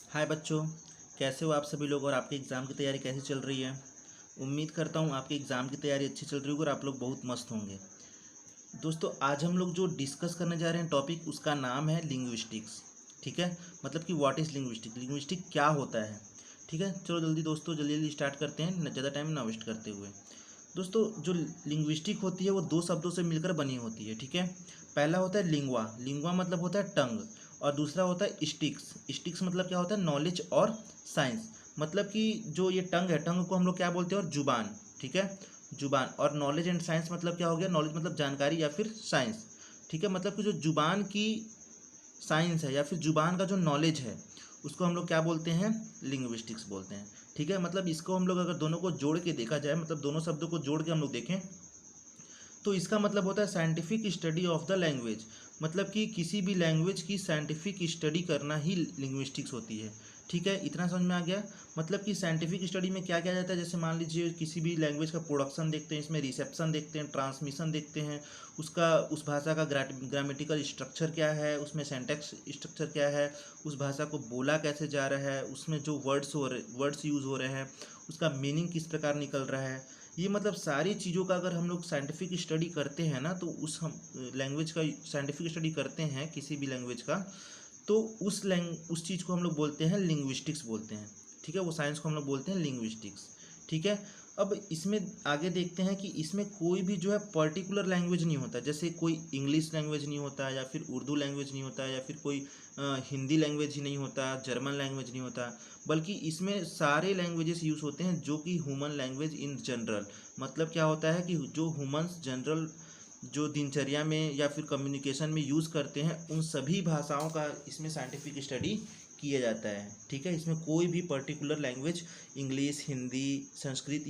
हाय बच्चों, कैसे हो आप सभी लोग और आपके एग्ज़ाम की तैयारी कैसी चल रही है। उम्मीद करता हूँ आपके एग्ज़ाम की तैयारी अच्छी चल रही होगी और आप लोग बहुत मस्त होंगे। दोस्तों, आज हम लोग जो डिस्कस करने जा रहे हैं टॉपिक, उसका नाम है लिंग्विस्टिक्स। ठीक है, मतलब कि व्हाट इज़ लिंग्विस्टिक, लिंग्विस्टिक क्या होता है। ठीक है, चलो जल्दी दोस्तों जल्दी जल्दी स्टार्ट करते हैं, ज़्यादा टाइम ना वेस्ट करते हुए। दोस्तों, जो लिंग्विस्टिक होती है वो दो शब्दों से मिलकर बनी होती है। ठीक है, पहला होता है लिंग्वा, लिंग्वा मतलब होता है टंग, और दूसरा होता है स्टिक्स, स्टिक्स मतलब क्या होता है नॉलेज और साइंस। मतलब कि जो ये टंग है, टंग को हम लोग क्या बोलते हैं, और जुबान। ठीक है, जुबान। और नॉलेज एंड साइंस मतलब क्या हो गया, नॉलेज मतलब जानकारी या फिर साइंस। ठीक है, मतलब कि जो जुबान की साइंस है या फिर जुबान का जो नॉलेज है उसको हम लोग क्या बोलते हैं, लिंग्विस्टिक्स बोलते हैं। ठीक है, मतलब इसको हम लोग अगर दोनों को जोड़ के देखा जाए, मतलब दोनों शब्दों को जोड़ के हम लोग देखें तो इसका मतलब होता है scientific study of the language. मतलब कि किसी भी लैंग्वेज की साइंटिफिक स्टडी करना ही लिंग्विस्टिक्स होती है। ठीक है, इतना समझ में आ गया। मतलब कि साइंटिफिक स्टडी में क्या किया जाता है, जैसे मान लीजिए किसी भी लैंग्वेज का प्रोडक्शन देखते हैं, इसमें रिसेप्शन देखते हैं, ट्रांसमिशन देखते हैं, उसका उस भाषा का ग्रामेटिकल स्ट्रक्चर क्या है, उसमें सेंटेक्स स्ट्रक्चर क्या है, उस भाषा को बोला कैसे जा रहा है, उसमें जो वर्ड्स यूज़ हो रहे हैं उसका मीनिंग किस प्रकार निकल रहा है। ये मतलब सारी चीज़ों का अगर हम लोग साइंटिफिक स्टडी करते हैं ना, तो उस हम लैंग्वेज का साइंटिफिक स्टडी करते हैं किसी भी लैंग्वेज का, तो उस चीज़ को हम लोग बोलते हैं लिंग्विस्टिक्स बोलते हैं। ठीक है, वो साइंस को हम लोग बोलते हैं लिंग्विस्टिक्स। ठीक है, अब इसमें आगे देखते हैं कि इसमें कोई भी जो है पर्टिकुलर लैंग्वेज नहीं होता, जैसे कोई इंग्लिश लैंग्वेज नहीं होता, या फिर उर्दू लैंग्वेज नहीं होता, या फिर कोई हिंदी लैंग्वेज ही नहीं होता, जर्मन लैंग्वेज नहीं होता, बल्कि इसमें सारे लैंग्वेजेस यूज़ होते हैं जो कि ह्यूमन लैंग्वेज इन जनरल। मतलब क्या होता है कि जो ह्यूमंस जनरल जो दिनचर्या में या फिर कम्युनिकेशन में यूज़ करते हैं, उन सभी भाषाओं का इसमें साइंटिफिक स्टडी किया जाता है। ठीक है, इसमें कोई भी particular language English, Hindi, Sanskrit,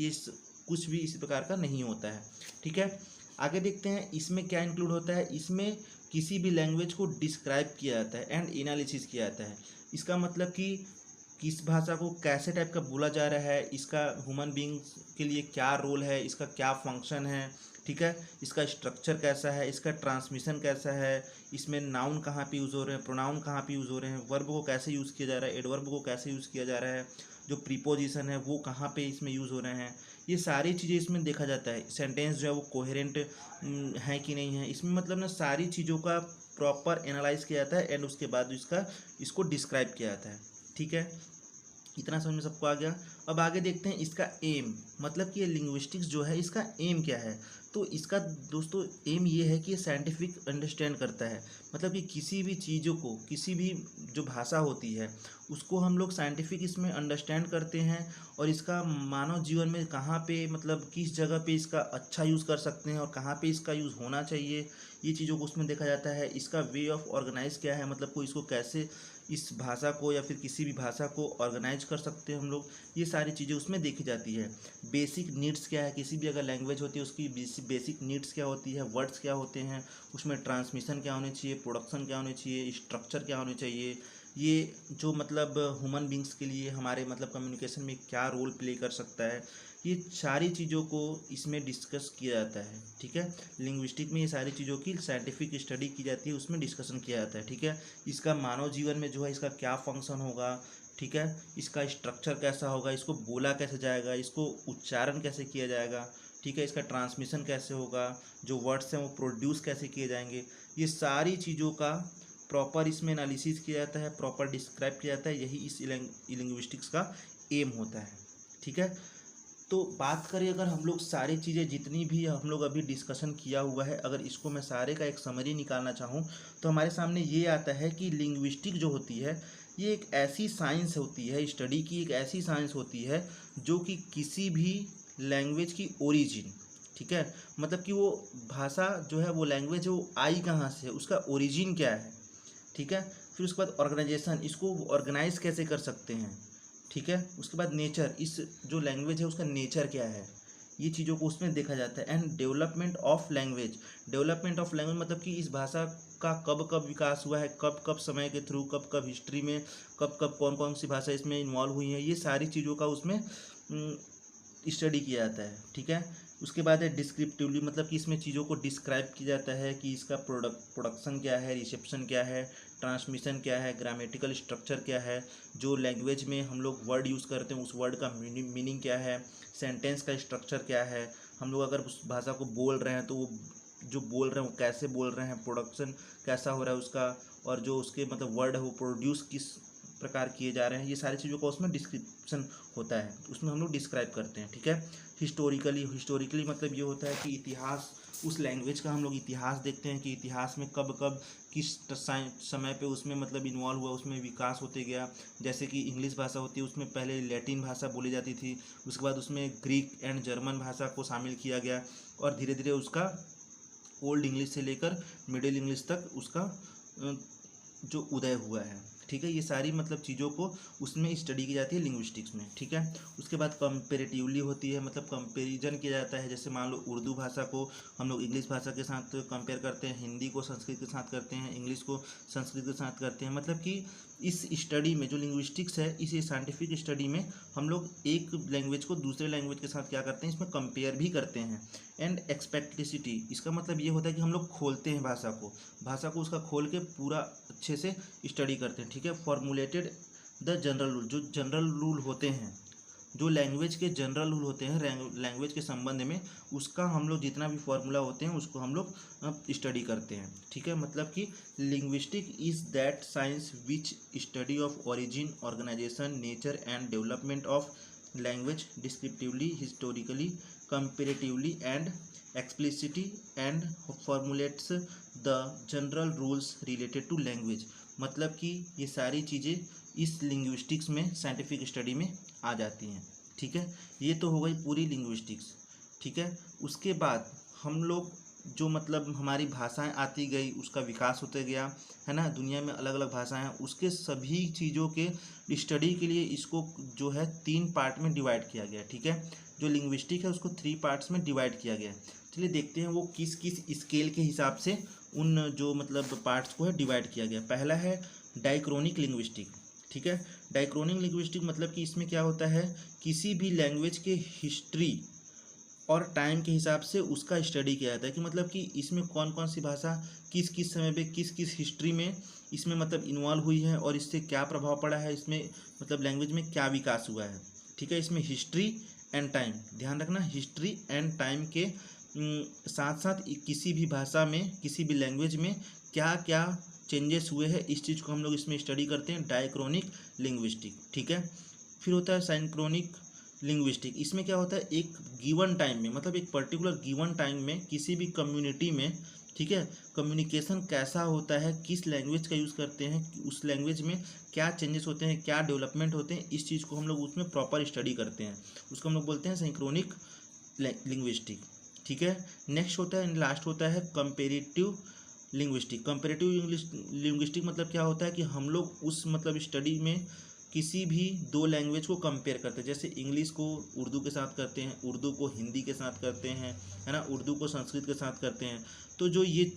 कुछ भी इसी प्रकार का नहीं होता है। ठीक है, आगे देखते हैं इसमें क्या इंक्लूड होता है। इसमें किसी भी लैंग्वेज को डिस्क्राइब किया जाता है एंड एनालिसिस किया जाता है। इसका मतलब कि किस भाषा को कैसे टाइप का बोला जा रहा है, इसका ह्यूमन बींग्स के लिए क्या रोल है, इसका क्या फंक्शन है। ठीक है, इसका स्ट्रक्चर कैसा है, इसका ट्रांसमिशन कैसा है, इसमें नाउन कहाँ पे यूज़ हो रहे हैं, प्रोनाउन कहाँ पे यूज़ हो रहे हैं, वर्ब को कैसे यूज़ किया जा रहा है, एडवर्ब को कैसे यूज़ किया जा रहा है, जो प्रीपोजिशन है वो कहाँ पे इसमें यूज़ हो रहे हैं। ये सारी चीज़ें इसमें देखा जाता है। सेंटेंस जो है वो कोहेरेंट है कि नहीं है, इसमें मतलब ना सारी चीज़ों का प्रॉपर एनालाइज किया जाता है एंड उसके बाद इसको डिस्क्राइब किया जाता है। ठीक है, इतना समझ में सबको आ गया। अब आगे देखते हैं इसका एम, मतलब कि ये लिंग्विस्टिक्स जो है इसका एम क्या है। तो इसका दोस्तों एम ये है कि ये साइंटिफिक अंडरस्टैंड करता है। मतलब कि किसी भी चीज़ों को, किसी भी जो भाषा होती है उसको हम लोग साइंटिफिक इसमें अंडरस्टैंड करते हैं, और इसका मानव जीवन में कहाँ पे, मतलब किस जगह पे इसका अच्छा यूज़ कर सकते हैं और कहाँ पे इसका यूज़ होना चाहिए, ये चीज़ों को उसमें देखा जाता है। इसका वे ऑफ ऑर्गेनाइज क्या है, मतलब कोई इसको कैसे, इस भाषा को या फिर किसी भी भाषा को ऑर्गेनाइज कर सकते हैं हम लोग, ये सारी चीज़ें उसमें देखी जाती है। बेसिक नीड्स क्या है, किसी भी अगर लैंग्वेज होती है उसकी बेसिक नीड्स क्या होती है, वर्ड्स क्या होते हैं, उसमें ट्रांसमिशन क्या होनी चाहिए, प्रोडक्शन क्या होनी चाहिए, स्ट्रक्चर क्या होनी चाहिए, ये जो मतलब ह्यूमन बींग्स के लिए हमारे मतलब कम्युनिकेशन में क्या रोल प्ले कर सकता है, ये सारी चीज़ों को इसमें डिस्कस किया जाता है। ठीक है, लिंग्विस्टिक में ये सारी चीज़ों की साइंटिफिक स्टडी की जाती है, उसमें डिस्कशन किया जाता है। ठीक है, इसका मानव जीवन में जो है इसका क्या फंक्शन होगा। ठीक है, इसका स्ट्रक्चर कैसा होगा, इसको बोला कैसे जाएगा, इसको उच्चारण कैसे किया जाएगा। ठीक है, इसका ट्रांसमिशन कैसे होगा, जो वर्ड्स हैं वो प्रोड्यूस कैसे किए जाएंगे, ये सारी चीज़ों का प्रॉपर इसमें एनालिसिस किया जाता है, प्रॉपर डिस्क्राइब किया जाता है। यही इस लिंग्विस्टिक्स का एम होता है। ठीक है, तो बात करें अगर हम लोग सारी चीज़ें जितनी भी हम लोग अभी डिस्कशन किया हुआ है, अगर इसको मैं सारे का एक समरी निकालना चाहूँ तो हमारे सामने ये आता है कि लिंग्विस्टिक जो होती है ये एक ऐसी साइंस होती है, स्टडी की एक ऐसी साइंस होती है जो कि किसी भी लैंग्वेज की ओरिजिन, ठीक है, मतलब कि वो भाषा जो है, वो लैंग्वेज है, वो आई कहाँ से है, उसका ओरिजिन क्या है। ठीक है, फिर उसके बाद ऑर्गेनाइजेशन, इसको ऑर्गेनाइज कैसे कर सकते हैं। ठीक है, उसके बाद नेचर, इस जो लैंग्वेज है उसका नेचर क्या है, ये चीज़ों को उसमें देखा जाता है। And development of language, development of language मतलब कि इस भाषा का कब कब विकास हुआ है, कब कब समय के थ्रू, कब कब हिस्ट्री में, कब कब कौन कौन सी भाषा इसमें इन्वॉल्व हुई है, ये सारी चीज़ों का उसमें स्टडी किया जाता है। ठीक है, उसके बाद है डिस्क्रिप्टिवली, मतलब कि इसमें चीज़ों को डिस्क्राइब किया जाता है कि इसका प्रोडक्शन क्या है, रिसेप्शन क्या है, ट्रांसमिशन क्या है, ग्रामेटिकल स्ट्रक्चर क्या है, जो लैंग्वेज में हम लोग वर्ड यूज़ करते हैं उस वर्ड का मीनिंग क्या है, सेंटेंस का स्ट्रक्चर क्या है, हम लोग अगर उस भाषा को बोल रहे हैं तो वो जो बोल रहे हैं वो कैसे बोल रहे हैं, प्रोडक्शन कैसा हो रहा है उसका, और जो उसके मतलब वर्ड है वो प्रोड्यूस किस प्रकार किए जा रहे हैं, ये सारी चीज़ों का उसमें डिस्क्रिप्शन होता है, उसमें हम लोग डिस्क्राइब करते हैं। ठीक है। हिस्टोरिकली मतलब ये होता है कि इतिहास, उस लैंग्वेज का हम लोग इतिहास देखते हैं कि इतिहास में कब कब किस समय पे उसमें मतलब इन्वॉल्व हुआ, उसमें विकास होते गया। जैसे कि इंग्लिश भाषा होती है उसमें पहले लैटिन भाषा बोली जाती थी, उसके बाद उसमें ग्रीक एंड जर्मन भाषा को शामिल किया गया और धीरे धीरे उसका ओल्ड इंग्लिश से लेकर मिडिल इंग्लिश तक उसका जो उदय हुआ है। ठीक है। ये सारी मतलब चीज़ों को उसमें स्टडी की जाती है लिंग्विस्टिक्स में। ठीक है। उसके बाद कंपेरेटिवली होती है, मतलब कंपेरिजन किया जाता है। जैसे मान लो उर्दू भाषा को हम लोग इंग्लिश भाषा के साथ कंपेयर करते हैं, हिंदी को संस्कृत के साथ करते हैं, इंग्लिश को संस्कृत के साथ करते हैं। मतलब कि इस स्टडी में जो लिंग्विस्टिक्स है, इस साइंटिफिक स्टडी में हम लोग एक लैंग्वेज को दूसरे लैंग्वेज के साथ क्या करते हैं, इसमें कंपेयर भी करते हैं। एंड एक्सपेक्टिसिटी, इसका मतलब ये होता है कि हम लोग खोलते हैं भाषा को उसका खोल के पूरा अच्छे से स्टडी करते हैं। ठीक है। फॉर्मुलेटेड द जनरल रूल, जो जनरल रूल होते हैं, जो लैंग्वेज के जनरल रूल होते हैं लैंग्वेज के संबंध में, उसका हम लोग जितना भी फॉर्मूला होते हैं उसको हम लोग स्टडी करते हैं। ठीक है। मतलब कि linguistic is that science which study of origin, organization, nature and development of language descriptively, historically, comparatively and explicitly and formulates the general rules related to language. मतलब कि ये सारी चीज़ें इस लिंग्विस्टिक्स में, साइंटिफिक स्टडी में आ जाती हैं। ठीक है। ये तो हो गई पूरी लिंग्विस्टिक्स। ठीक है। उसके बाद हम लोग जो मतलब हमारी भाषाएं आती गई, उसका विकास होते गया, है ना, दुनिया में अलग अलग भाषाएं हैं, उसके सभी चीज़ों के स्टडी के लिए इसको जो है 3 पार्ट में डिवाइड किया गया। ठीक है। जो लिंग्विस्टिक है उसको 3 पार्ट्स में डिवाइड किया गया है। चलिए देखते हैं वो किस किस स्केल के हिसाब से उन जो मतलब पार्ट्स को है डिवाइड किया गया। पहला है डाइक्रोनिक लिंग्विस्टिक। ठीक है। डाइक्रोनिक लिंग्विस्टिक मतलब कि इसमें क्या होता है, किसी भी लैंग्वेज के हिस्ट्री और टाइम के हिसाब से उसका स्टडी किया जाता है कि मतलब कि इसमें कौन कौन सी भाषा किस किस समय पे किस किस हिस्ट्री में इसमें मतलब इन्वॉल्व हुई है और इससे क्या प्रभाव पड़ा है, इसमें मतलब लैंग्वेज में क्या विकास हुआ है। ठीक है। इसमें हिस्ट्री एंड टाइम, ध्यान रखना, हिस्ट्री एंड टाइम के साथ साथ किसी भी भाषा में, किसी भी लैंग्वेज में क्या क्या चेंजेस हुए हैं, इस चीज़ को हम लोग इसमें स्टडी करते हैं, डायक्रोनिक लिंग्विस्टिक। ठीक है। फिर होता है सिंक्रोनिक लिंग्विस्टिक। इसमें क्या होता है, एक गिवन टाइम में, मतलब एक पर्टिकुलर गिवन टाइम में किसी भी कम्युनिटी में, ठीक है, कम्युनिकेशन कैसा होता है, किस लैंग्वेज का यूज़ करते हैं, उस लैंग्वेज में क्या चेंजेस होते हैं, क्या डेवलपमेंट होते हैं, इस चीज़ को हम लोग उसमें प्रॉपर स्टडी करते हैं, उसको हम लोग बोलते हैं सिंक्रोनिक लिंग्विस्टिक। ठीक है। नेक्स्ट होता है, लास्ट होता है कंपेरेटिव लिंग्विस्टिक। कंपेरेटिव लिंग्विस्टिक मतलब क्या होता है कि हम लोग उस मतलब स्टडी में किसी भी 2 लैंग्वेज को कंपेयर करते हैं। जैसे इंग्लिश को उर्दू के साथ करते हैं, उर्दू को हिंदी के साथ करते हैं, है ना, उर्दू को संस्कृत के साथ करते हैं। तो जो ये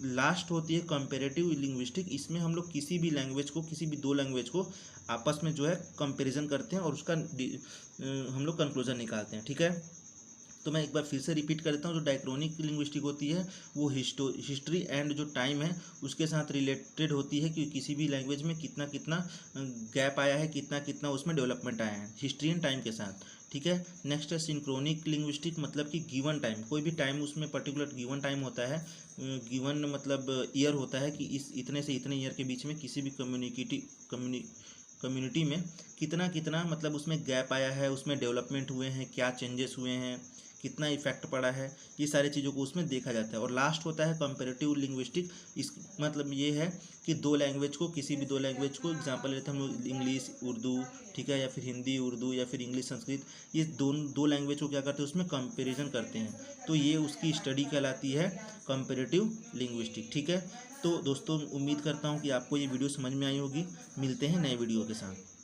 लास्ट होती है कंपेरेटिव लिंग्विस्टिक, इसमें हम लोग किसी भी लैंग्वेज को, किसी भी 2 लैंग्वेज को आपस में जो है कंपेरिजन करते हैं और उसका हम लोग कंक्लूजन निकालते हैं। ठीक है। तो मैं एक बार फिर से रिपीट कर देता हूँ, जो डायक्रोनिक लिंग्विस्टिक होती है वो हिस्ट्री एंड जो टाइम है उसके साथ रिलेटेड होती है कि किसी भी लैंग्वेज में कितना कितना गैप आया है, कितना कितना उसमें डेवलपमेंट आया है, हिस्ट्री एंड टाइम के साथ। ठीक है। नेक्स्ट है सिंक्रोनिक लिंग्विस्टिक, मतलब कि गिवन टाइम, कोई भी टाइम उसमें पर्टिकुलर गिवन टाइम होता है, गिवन मतलब ईयर होता है कि इस इतने से इतने ईयर के बीच में किसी भी कम्युनिटी में कितना कितना मतलब उसमें गैप आया है, उसमें डेवलपमेंट हुए हैं, क्या चेंजेस हुए हैं, कितना इफेक्ट पड़ा है, ये सारी चीज़ों को उसमें देखा जाता है। और लास्ट होता है कंपेरेटिव लिंग्विस्टिक। इस मतलब ये है कि 2 लैंग्वेज को, किसी भी 2 लैंग्वेज को एग्जांपल लेते हैं हम लोग, इंग्लिश उर्दू, ठीक है, या फिर हिंदी उर्दू, या फिर इंग्लिश संस्कृत, ये दो लैंग्वेज को क्या करते हैं, उसमें कंपेरिजन करते हैं। तो ये उसकी स्टडी कहलाती है कंपेरेटिव लिंग्विस्टिक। ठीक है। तो दोस्तों उम्मीद करता हूँ कि आपको ये वीडियो समझ में आई होगी। मिलते हैं नए वीडियो के साथ।